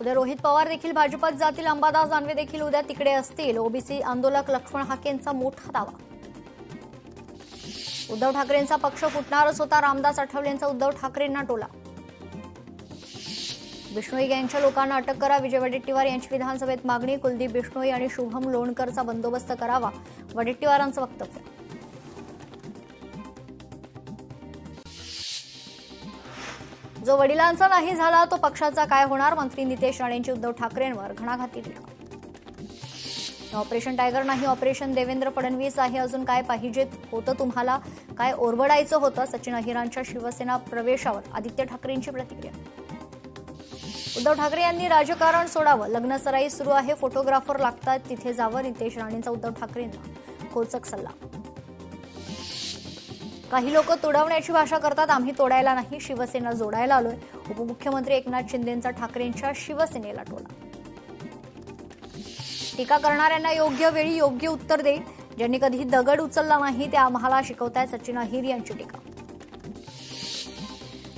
उद्या रोहित पवार देखील भाजपात जातील, अंबादास दानवे देखील उद्या तिकडे असतील. ओबीसी आंदोलक लक्ष्मण हाकेंचा मोठा दावा. उद्धव ठाकरेंचा पक्ष फुटणारच होता, रामदास आठवलेंचा उद्धव ठाकरेंना टोला. बिश्नोई गँगच्या लोकांना अटक करा, विजय वडेट्टीवार यांची विधानसभेत मागणी. कुलदीप बिश्नोई आणि शुभम लोणकरचा बंदोबस्त करावा, वडेट्टीवारांचं वक्तव्य. जो वडिलांचा नाही झाला तो पक्षाचा काय होणार, मंत्री नितेश राणेंची उद्धव ठाकरेंवर घणाघाती टीका. ऑपरेशन टायगर नाही, ऑपरेशन देवेंद्र फडणवीस आहे. अजून काय पाहिजेत होतं तुम्हाला, काय ओरबडायचं होतं. सचिन अहिरांच्या शिवसेना प्रवेशावर आदित्य ठाकरेंची प्रतिक्रिया. उद्धव ठाकरे यांनी राजकारण सोडावं, लग्नसराई सुरू आहे, फोटोग्राफर लागतात तिथे जावं. नितेश राणेंचा उद्धव ठाकरेंना खोचक सल्ला. काही लोक तोडवण्याची भाषा करतात, आम्ही तोडायला नाही, शिवसेना जोडायला आलोय. उपमुख्यमंत्री एकनाथ शिंदेंचा ठाकरेंच्या शिवसेनेला टोला. टीका करणाऱ्यांना योग्य वेळी योग्य उत्तर देईल, ज्यांनी कधी दगड उचलला नाही ते आम्हाला शिकवतायत, सचिन अहिर यांची टीका.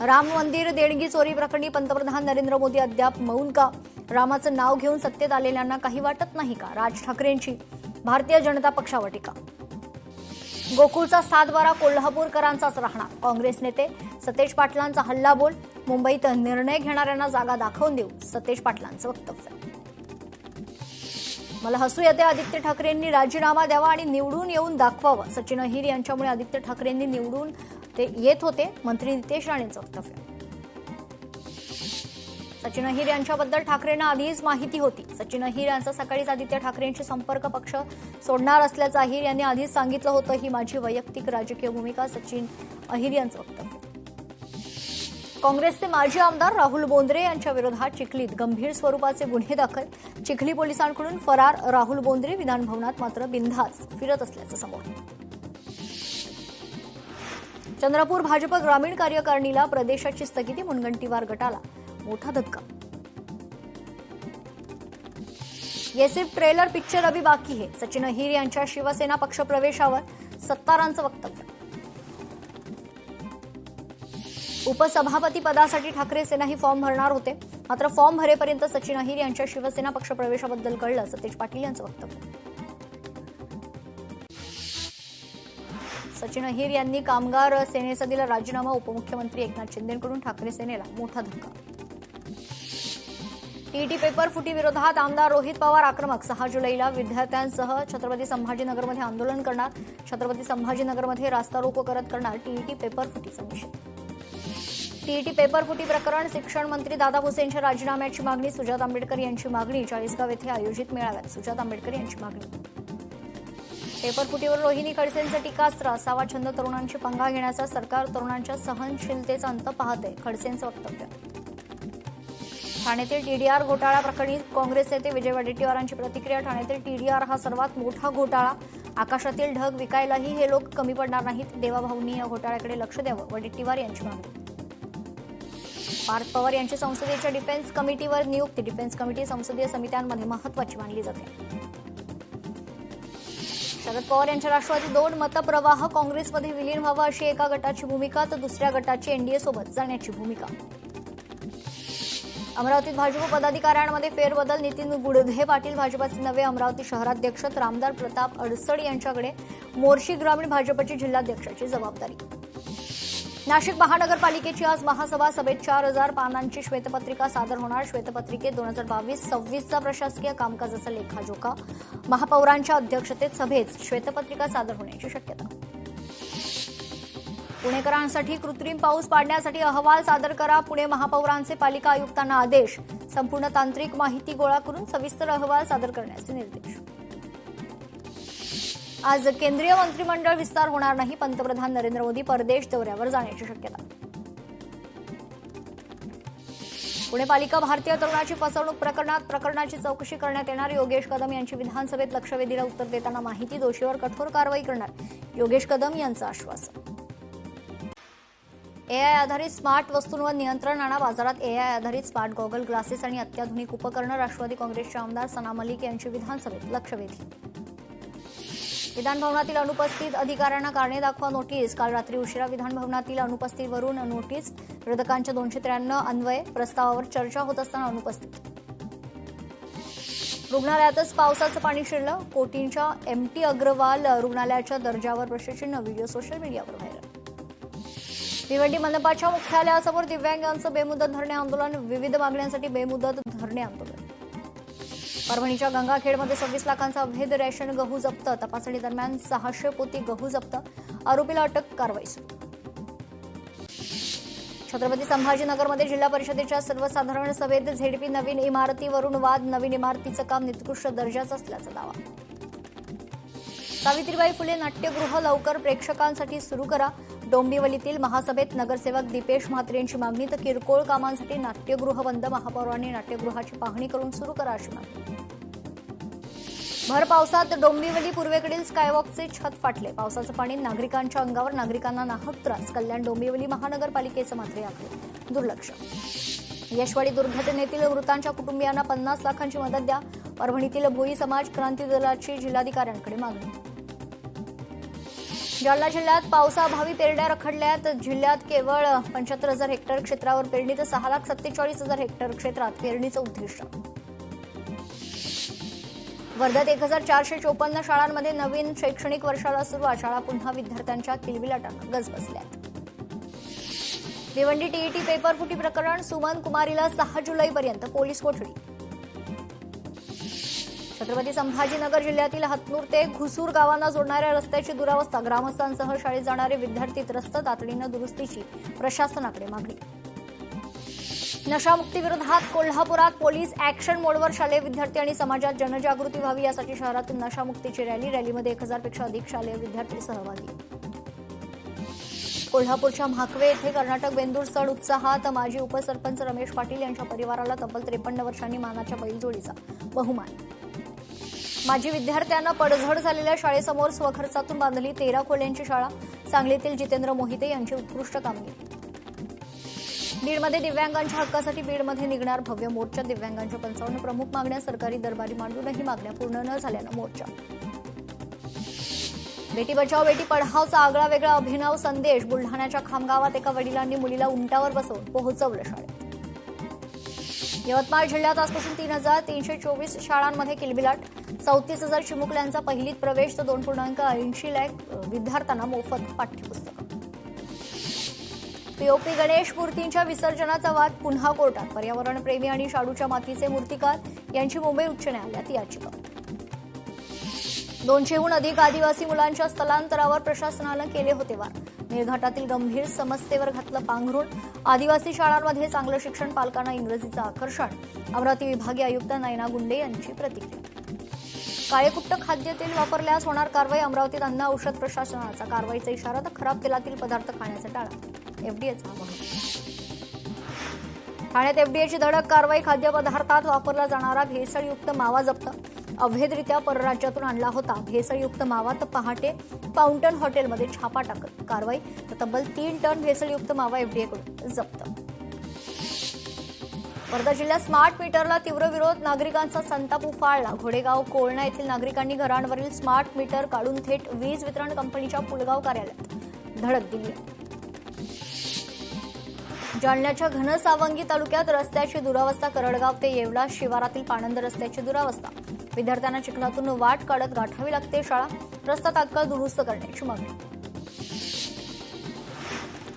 राम मंदिर देणगी चोरी प्रकरणी पंतप्रधान नरेंद्र मोदी अद्याप मौन का, रामाचं नाव घेऊन सत्तेत आलेल्यांना काही वाटत नाही का, राज ठाकरेंची भारतीय जनता पक्षावर टीका. गोकुळचा सातबारा कोल्हापूरकरांचाच राहणार, काँग्रेस नेते सतेज पाटलांचा हल्लाबोल. मुंबईत निर्णय घेणाऱ्यांना जागा दाखवून देऊ, सतेज पाटलांचं वक्तव्य. मला हसू येते, आदित्य ठाकरेंनी राजीनामा द्यावा आणि निवडून येऊन दाखवावं. सचिन अहिर यांच्यामुळे आदित्य ठाकरेंनी निवडून ते येत होते, मंत्री नितेश राणेंचं वक्तव्य. सचिन अहिर यांच्याबद्दल ठाकरेंना आधीच माहिती होती. सचिन अहिर यांचा सकाळीच आदित्य ठाकरेंशी संपर्क, पक्ष सोडणार असल्याचं अहिर यांनी आधीच सांगितलं होतं. ही माझी वैयक्तिक राजकीय भूमिका, सचिन अहिर यांचं वक्तव्य. काँग्रेसचे माजी आमदार राहुल बोंद्रे यांच्या विरोधात चिखलीत गंभीर स्वरूपाचे गुन्हे दाखल. चिखली पोलिसांकडून फरार राहुल बोंद्रे विधानभवनात मात्र बिनधास्त फिरत असल्याचं समोर. चंद्रपूर भाजप ग्रामीण कार्यकारिणीला प्रदेशाची स्थगिती, मुनगंटीवार गटाला मोठा धक्का. ये सिर्फ ट्रेलर पिक्चर अभी बाकी है, सचिन अहिर यांच्या शिवसेना पक्ष प्रवेशावर सत्तारांचं वक्तव्य. उपसभापती पदासाठी ठाकरे सेनाही फॉर्म भरणार होते, मात्र फॉर्म भरेपर्यंत सचिन अहिर यांच्या शिवसेना पक्ष प्रवेशाबद्दल कळलं, सतेज पाटील यांचं वक्तव्य. सचिन अहिर यांनी कामगार सेनेचा दिला राजीनामा, उपमुख्यमंत्री एकनाथ शिंदेंकडून ठाकरे सेनेला मोठा धक्का. टीईटी पेपर फुटी विरोधात आमदार रोहित पवार आक्रमक. 6 जुलैला विद्यार्थ्यांसह छत्रपती संभाजीनगरमध्ये आंदोलन करणार, छत्रपती संभाजीनगरमध्ये रास्ता रोको करत करणार टीईटी पेपर फुटीचा निषेध. टीईटी पेपर फुटी प्रकरण, शिक्षण मंत्री दादा भुसेंच्या राजीनाम्याची मागणी. सुजात आंबेडकर यांची मागणी, चाळीसगाव येथे आयोजित मेळाव्यात सुजात आंबेडकर यांची मागणी. पेपर फुटीवर रोहिणी खडसेंचं टीकास्त्र. असावा छंद तरुणांची पंगा घेण्याचा, सरकार तरुणांच्या सहनशीलतेचा अंत पाहते, खडसेंचं वक्तव्य. ठाण्यातील टीडीआर घोटाळा प्रकरणी काँग्रेस नेते विजय वडेट्टीवारांची प्रतिक्रिया. ठाण्यातील टीडीआर हा सर्वात मोठा घोटाळा, आकाशातील ढग विकायलाही हे लोक कमी पडणार नाहीत, देवाभाऊंनी या घोटाळ्याकडे लक्ष द्यावं, वडेट्टीवार यांची मागणी. पार्थ पवार यांची संसदेच्या डिफेन्स कमिटीवर नियुक्ती. डिफेन्स कमिटी संसदीय समित्यांमध्ये महत्वाची मानली जाते. शरद पवार यांच्या राष्ट्रवादी 2 मतप्रवाह काँग्रेसमध्ये विलीन व्हावं अशी एका गटाची भूमिका, तर दुसऱ्या गटाची एनडीए सोबत जाण्याची भूमिका. अमरावतीत भाजप पदाधिकाऱ्यांमध्ये फेरबदल. नितीन गुडघे पाटील भाजपचे नवे अमरावती शहराध्यक्ष, तर आमदार प्रताप अडसड यांच्याकडे मोर्शी ग्रामीण भाजपची जिल्हाध्यक्षाची जबाबदारी. नाशिक महानगरपालिकेची आज महासभा. सभेत 4000 पानांची श्वेतपत्रिका सादर होणार. श्वेतपत्रिकेत 2022-26चा प्रशासकीय कामकाजाचा लेखाजोखा. महापौरांच्या अध्यक्षतेत सभेत श्वेतपत्रिका सादर होण्याची शक्यता. पुणेकरांसाठी कृत्रिम पाऊस पाडण्यासाठी अहवाल सादर करा. पुणे महापौरांचे पालिका आयुक्तांना आदेश. संपूर्ण तांत्रिक माहिती गोळा करून सविस्तर अहवाल सादर करण्याचे निर्देश. आज केंद्रीय मंत्रिमंडळ विस्तार होणार नाही. पंतप्रधान नरेंद्र मोदी परदेश दौऱ्यावर जाण्याची शक्यता. पुणे पालिका भारतीय तरुणाची फसवणूक प्रकरणाची चौकशी करण्यात येणार. योगेश कदम यांची विधानसभेत लक्षवेधीला उत्तर देताना माहिती. दोषीवर कठोर कारवाई करणार, योगेश कदम यांचं आश्वासन. एआय आधारित स्मार्ट वस्तूंवर नियंत्रण आणा. बाजारात एआय आधारित स्मार्ट गॉगल, ग्लासेस आणि अत्याधुनिक उपकरणं. राष्ट्रवादी काँग्रेसचे आमदार सना मलिक यांची विधानसभेत लक्षवेधी. विधानभवनातील अनुपस्थित अधिकाऱ्यांना कारणे दाखवा नोटीस. काल रात्री उशिरा विधानभवनातील अनुपस्थितीवरून नोटीस. विरोधकांच्या 293 अन्वये प्रस्तावावर चर्चा होत असताना अनुपस्थित. रुग्णालयातच पावसाचं पाणी शिरलं. कोटींच्या एमटी अग्रवाल रुग्णालयाच्या दर्जावर प्रश्नचिन्ह. व्हिडिओ सोशल मीडियावर व्हायरल. भिवंडी मनपाच्या मुख्यालयासमोर दिव्यांगांचं बेमुदत धरणे आंदोलन. विविध मागण्यांसाठी बेमुदत धरणे आंदोलन. परभणीच्या गंगाखेडमध्ये 26 लाखांचा अवैध रेशन गहू जप्त. तपासणी दरम्यान 600 पोती गहू जप्त. आरोपीला अटक. कारवाई सुरू. छत्रपती संभाजीनगरमध्ये जिल्हा परिषदेच्या सर्वसाधारण सभेत झेडपी नवीन इमारतीवरून वाद. नवीन इमारतीचं काम निकृष्ट दर्जाचं असल्याचा दावा. सावित्रीबाई फुले नाट्यगृह लवकर प्रेक्षकांसाठी सुरू करा. डोंबिवलीतील महासभेत नगरसेवक दीपेश म्हात्रे यांची मागणी. तर किरकोळ कामांसाठी नाट्यगृह बंद. महापौरांनी नाट्यगृहाची पाहणी करून सुरू करा अशी मागणी. भर पावसात डोंबिवली पूर्वेकडील स्कायवॉकचे छत फाटले. पावसाचं पाणी नागरिकांच्या अंगावर. नागरिकांना नाहक त्रास. कल्याण डोंबिवली महानगरपालिकेचं मात्र याकडे दुर्लक्ष. यशवाडी दुर्घटनेतील मृतांच्या कुटुंबियांना 50 लाखांची मदत द्या. परभणीतील भोई समाज क्रांती दलाची जिल्हाधिकाऱ्यांकडे मागणी. जालना जिल्ह्यात पावसाअभावी पेरण्या रखडल्यात. जिल्ह्यात केवळ 75,000 हेक्टर क्षेत्रावर पेरणी तर 6,47,000 हेक्टर क्षेत्रात पेरणीचं उद्दिष्ट. वर्ध्यात 1,454 शाळांमध्ये नवीन शैक्षणिक वर्षाला सुरुवात. शाळा पुन्हा विद्यार्थ्यांच्या किलबिलाटानं गजबजल्यात. भिवंडी टीईटी पेपर फुटी प्रकरण. सुमन कुमारीला 6 जुलैपर्यंत पोलीस कोठडी. छत्रपती संभाजीनगर जिल्ह्यातील हतनूर ते घुसूर गावांना जोडणाऱ्या रस्त्याची दुरावस्था. ग्रामस्थांसह शाळेत जाणारे विद्यार्थी त्रस्त. तातडीनं दुरुस्तीची प्रशासनाकडे मागणी. नशामुक्तीविरोधात कोल्हापुरात पोलीस ऍक्शन मोडवर. शालेय विद्यार्थी आणि समाजात जनजागृती व्हावी यासाठी शहरातून नशामुक्तीची रॅलीमध्ये 1,000 पेक्षा अधिक शालेय विद्यार्थी सहभागी. कोल्हापूरच्या म्हाकवे येथे कर्नाटक बेंदूर सण उत्साहात. माजी उपसरपंच रमेश पाटील यांच्या परिवाराला तब्बल 53 वर्षांनी मानाच्या बैलजोडीचा बहुमान. माजी विद्यार्थ्यांना पडझड झालेल्या शाळेसमोर स्वखर्चातून बांधली 13 खोल्यांची शाळा. सांगलीतील जितेंद्र मोहिते यांची उत्कृष्ट कामगिरी. बीडमध्ये दिव्यांगांच्या हक्कासाठी. बीडमध्ये निघणार भव्य मोर्चा. दिव्यांगांच्या 55 प्रमुख मागण्या सरकारी दरबारी मांडूनही मागण्या पूर्ण न झाल्यानं मोर्चा. बेटी बचाव बेटी पढावचा आगळा वेगळा अभिनव संदेश. बुलढाण्याच्या खामगावात एका वडिलांनी मुलीला उंटावर बसवून पोहोचवलं शाळेत. यवतमाळ जिल्ह्यात आजपासून 3,324 शाळांमध्ये किलबिलाट. 34,000 चिमुकल्यांचा पहिलीत प्रवेश तर 2.80 लाख विद्यार्थ्यांना मोफत पाठ्यपुस्तकं. पीओपी गणेश मूर्तींच्या विसर्जनाचा वाद पुन्हा कोर्टात. पर्यावरणप्रेमी आणि शाडूच्या मातीचे मूर्तिकार यांची मुंबई उच्च न्यायालयात याचिका. 200हून अधिक आदिवासी मुलांच्या स्थलांतरावर प्रशासनानं केले होते वार. मेळघाटातील गंभीर समस्येवर घातलं पांघरूण. आदिवासी शाळांमध्ये चांगलं शिक्षण. पालकांना इंग्रजीचं आकर्षण. अमरावती विभागीय आयुक्त नयना गुंडे यांची प्रतिक्रिया. काळेकुट्ट खाद्यतेल वापरल्यास होणार कारवाई. अमरावतीत अन्न औषध प्रशासनाचा कारवाईचा इशारा. तर खराब तेलातील पदार्थ खाण्याचं टाळा. एफडीएचं आवाहन. ठाण्यात एफडीएची धडक कारवाई. खाद्यपदार्थात वापरला जाणारा भेसळयुक्त मावा जप्त. अवैधरित्या परराज्यातून आणला होता भेसळयुक्त मावा. तर पहाटे फाउंटन हॉटेलमध्ये छापा टाकत कारवाई. तर तब्बल 3 टन भेसळयुक्त मावा एफडीएकडून जप्त. वर्धा जिल्ह्यात स्मार्ट मीटरला तीव्र विरोध. नागरिकांचा संताप उफाळला. घोडेगाव कोळणा येथील नागरिकांनी घरांवरील स्मार्ट मीटर काढून थेट वीज वितरण कंपनीच्या पुलगाव कार्यालयात धडक दिली. जालन्याच्या घनसावंगी तालुक्यात रस्त्याची दुरावस्था. करडगाव ते येवला शिवारातील पाणंद रस्त्याची दुरावस्था. विद्यार्थ्यांना चिखलातून वाट काढत गाठावी लागते शाळा. रस्ता तात्काळ दुरुस्त करण्याची मागणी.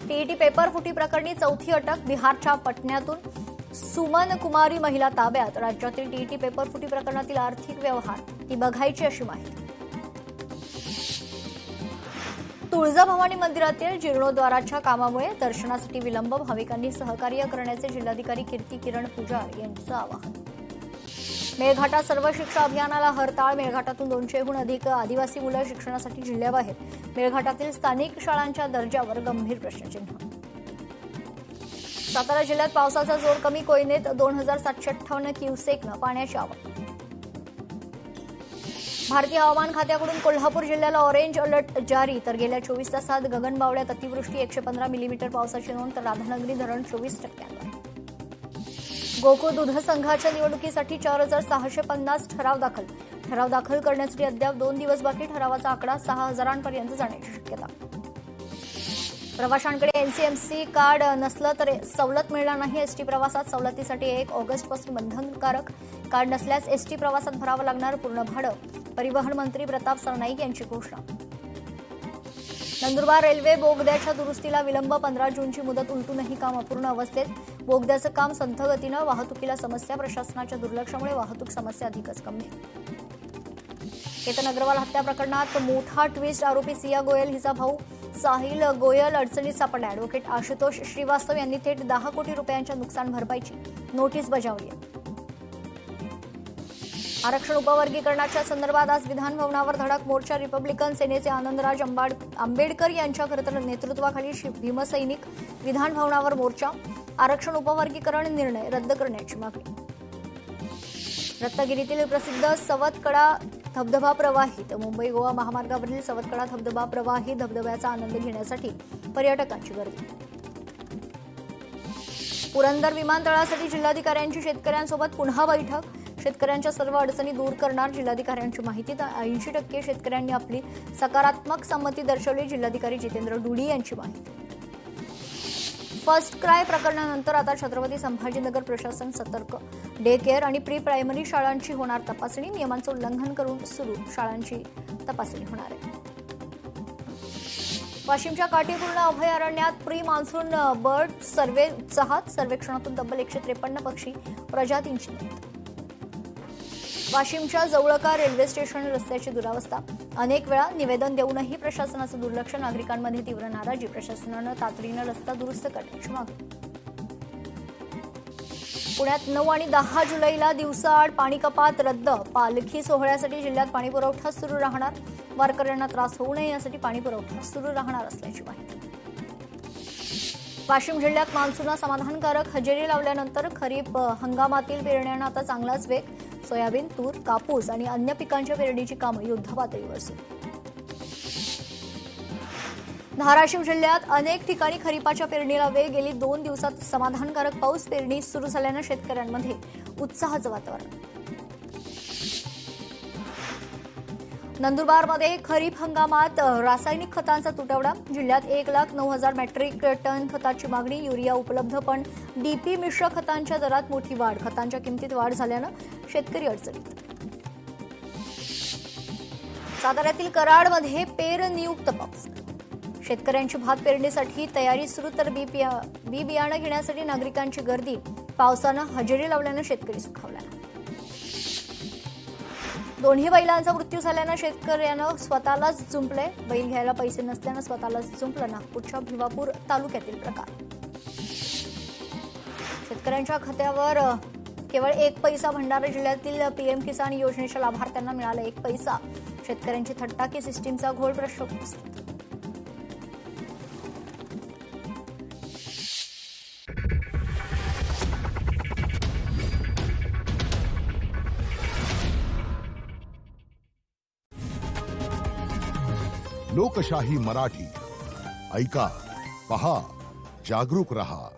टीईटी पेपर फुटी प्रकरणी 4थी अटक. बिहारच्या पटण्यातून सुमन कुमारी महिला ताब्यात. राज्यातील टीईटी पेपर फुटी प्रकरणातील आर्थिक व्यवहार ती बघायची अशी माहिती. तुळजाभवानी मंदिरातील जीर्णोद्धाराच्या कामामुळे दर्शनासाठी विलंब. भाविकांनी सहकार्य करण्याचे जिल्हाधिकारी कीर्ती किरण पुजार यांचं आवाहन. मेळघाटात सर्व शिक्षा अभियानाला हरताळ. मेळघाटातून 200हून अधिक आदिवासी मुलं शिक्षणासाठी जिल्ह्याबाहेर. मेळघाटातील स्थानिक शाळांच्या दर्जावर गंभीर प्रश्नचिन्ह. सातारा जिल्ह्यात पावसाचा जोर कमी. कोयनेत 2,758 क्युसेकनं पाण्याची आवक. भारतीय हवामान खात्याकडून कोल्हापूर जिल्ह्याला ऑरेंज अलर्ट जारी. तर गेल्या 24 तासात गगनबावड्यात अतिवृष्टी. 115 मिलीमीटर पावसाची नोंद. तर राधानगरी धरण 24%. गोकुळ दूध संघाच्या निवडणुकीसाठी 4,650 ठराव दाखल करण्यासाठी अद्याप 2 दिवस बाकी. ठरावाचा आकडा 6,000पर्यंत जाण्याची शक्यता. प्रवाशांकडे एनसीएमसी कार्ड नसलं तर सवलत मिळणार नाही. एसटी प्रवासात सवलतीसाठी 1 ऑगस्टपासून बंधनकारक. कार्ड नसल्यास एसटी प्रवासात भरावं लागणार पूर्ण भाडं. परिवहन मंत्री प्रताप सरनाईक यांची घोषणा. नंदुरबार रेल्वे बोगद्याच्या दुरुस्तीला विलंब. 15 जूनची मुदत उलटूनही काम अपूर्ण अवस्थेत. बोगद्याचं काम संथ गतीनं. वाहतुकीला समस्या. प्रशासनाच्या दुर्लक्षामुळे वाहतूक समस्या अधिकच गंभीर. केतन अग्रवाल हत्या प्रकरणात मोठा ट्विस्ट. आरोपी सिया गोयल हिचा भाऊ साहिल गोयल अडचणीत सापडला. ॲडव्होकेट आशुतोष श्रीवास्तव यांनी थेट 10 कोटी रुपयांच्या नुकसान भरपाईची नोटीस बजावली. आरक्षण उपवर्गीकरणाच्या संदर्भात आज विधानभवनावर धडक. मोर्चा. रिपब्लिकन सेनेचे आनंदराज आंबेडकर यांच्या खरंतर नेतृत्वाखाली भीमसैनिक विधानभवनावर मोर्चा. आरक्षण उपवर्गीकरण निर्णय रद्द करण्याची मागणी. रत्नागिरीतील प्रसिद्ध सवतकडा धबधबा प्रवाहित. मुंबई गोवा महामार्गावरील सवतकडा धबधबा प्रवाहित. धबधब्याचा आनंद घेण्यासाठी पर्यटकांची गर्दी. पुरंदर विमानतळासाठी जिल्हाधिकाऱ्यांची शेतकऱ्यांसोबत पुन्हा बैठक. शेतकऱ्यांच्या सर्व अडचणी दूर करणार जिल्हाधिकाऱ्यांची माहिती. 80% शेतकऱ्यांनी आपली सकारात्मक संमती दर्शवली. जिल्हाधिकारी जितेंद्र डुडी यांची माहिती. फर्स्ट क्राय प्रकरणानंतर आता छत्रपती संभाजीनगर प्रशासन सतर्क. डे केअर आणि प्री प्रायमरी शाळांची होणार तपासणी. नियमांचं उल्लंघन करून सुरू शाळांची तपासणी होणार आहे. वाशिमच्या काटीपूर्ण अभयारण्यात प्री मान्सून बर्ड सर्व्हे उत्साहात. सर्वेक्षणातून तब्बल 153 पक्षी प्रजातींची नोंद. वाशिमच्या जवळका रेल्वे स्टेशन रस्त्याची दुरावस्था. अनेक वेळा निवेदन देऊनही प्रशासनाचं दुर्लक्ष. नागरिकांमध्ये तीव्र नाराजी. प्रशासनानं तातडीनं रस्ता दुरुस्त करण्याची मागणी. पुण्यात 9 आणि 10 जुलैला दिवसाआड पाणी कपात रद्द. पालखी सोहळ्यासाठी जिल्ह्यात पाणीपुरवठा सुरू राहणार. वारकऱ्यांना त्रास होऊ नये यासाठी पाणीपुरवठा सुरू राहणार असल्याची माहिती. वाशिम जिल्ह्यात मान्सूनला समाधानकारक हजेरी लावल्यानंतर खरीप हंगामातील पेरण्यांना आता चांगलाच वेग. सोयाबीन, तूर, कापूस आणि अन्य पिकांच्या पेरणीची कामं युद्धपातळीवर सुरू. धाराशिव जिल्ह्यात अनेक ठिकाणी खरीपाच्या पेरणीला वेग. गेली 2 दिवसात समाधानकारक पाऊस. पेरणी सुरू झाल्यानं शेतकऱ्यांमध्ये उत्साहाचं वातावरण. नंदुरबारमध्ये खरीप हंगामात रासायनिक खतांचा तुटवडा. जिल्ह्यात 1,09,000 मेट्रिक टन खताची मागणी. युरिया उपलब्ध पण डीपी मिश्र खतांच्या दरात मोठी वाढ. खतांच्या किमतीत वाढ झाल्यानं शेतकरी अडचणीत. साताऱ्यातील कराडमध्ये पेरनियुक्त पाऊस. शेतकऱ्यांची भात पेरणीसाठी तयारी सुरू तर बी बियाणं घेण्यासाठी नागरिकांची गर्दी. पावसानं हजेरी लावल्यानं शेतकरी सुखावला. दोन्ही बैलांचा मृत्यू झाल्यानं शेतकऱ्यानं स्वतःलाच जुंपले. बैल घ्यायला पैसे नसल्यानं स्वतःलाच जुंपलं. नागपूरच्या भिवापूर तालुक्यातील प्रकार. शेतकऱ्यांच्या खात्यावर केवळ 1 पैसा. भंडारा जिल्ह्यातील पीएम किसान योजनेच्या लाभार्थ्यांना मिळाला 1 पैसा. शेतकऱ्यांची थट्टा की सिस्टीमचा घोळ. प्रश्न उपस्थित. लोकशाही मराठी ऐका, पहा, जागरूक रहा.